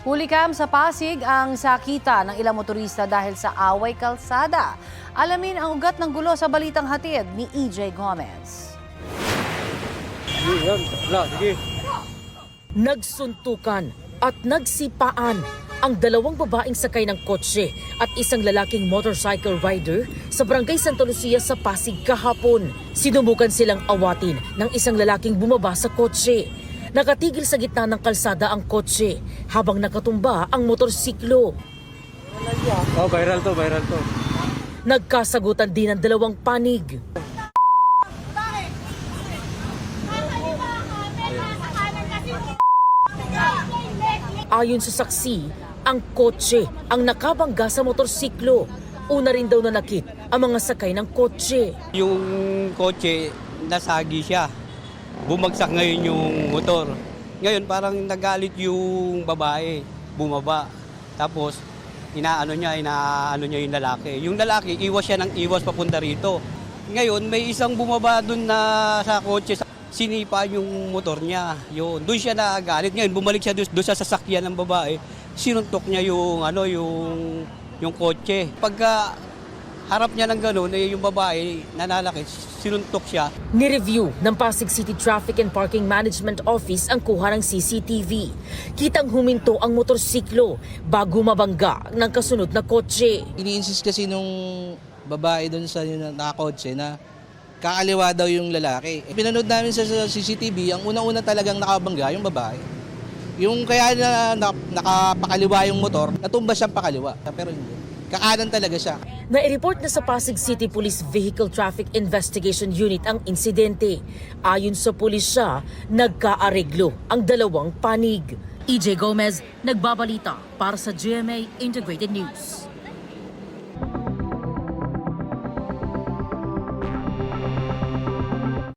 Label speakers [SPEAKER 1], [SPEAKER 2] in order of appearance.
[SPEAKER 1] Hulikam sa Pasig ang sakita ng ilang motorista dahil sa away kalsada. Alamin ang ugat ng gulo sa balitang hatid ni EJ Gomez.
[SPEAKER 2] Nagsuntukan at nagsipaan ang dalawang babaeng sakay ng kotse at isang lalaking motorcycle rider sa Barangay Santa Lucia sa Pasig kahapon. Sinumukan silang awatin ng isang lalaking bumaba sa kotse. Nakatigil sa gitna ng kalsada ang kotse habang nakatumba ang motorsiklo.
[SPEAKER 3] Viral to.
[SPEAKER 2] Nagkasagutan din ang dalawang panig. Ayon sa saksi, ang kotse ang nakabangga sa motorsiklo. Una rin daw nanakit ang mga sakay ng kotse.
[SPEAKER 4] Yung kotse, nasagi siya. Bumagsak ngayon yung motor. Ngayon parang nagalit yung babae, bumaba. Tapos inaano niya yung lalaki. Yung lalaki, iwas siya ng iwas papunta rito. Ngayon may isang bumaba doon na sa kotse, sinipa yung motor niya. Yun, doon siya nagalit. Ngayon bumalik siya doon sa sasakyan ng babae. Sinuntok niya yung kotse. Pagka harap niya ng gano'n, yung babae nanalaki, sinuntok siya.
[SPEAKER 2] Nireview ng Pasig City Traffic and Parking Management Office ang kuha ng CCTV. Kitang huminto ang motorsiklo bago mabangga ng kasunod na kotse.
[SPEAKER 5] Ini-insist kasi nung babae doon sa nakakotse na kakaliwa daw yung lalaki. Pinanood namin sa CCTV, ang una-una talagang nakabangga yung babae. Yung kaya na nakapakaliwa yung motor, natumba siyang pakaliwa. Pero hindi. Kakanan talaga siya.
[SPEAKER 2] Nai-report na sa Pasig City Police Vehicle Traffic Investigation Unit ang insidente. Ayon sa pulisya, nagkaareglo ang dalawang panig. EJ Gomez, nagbabalita para sa GMA Integrated News.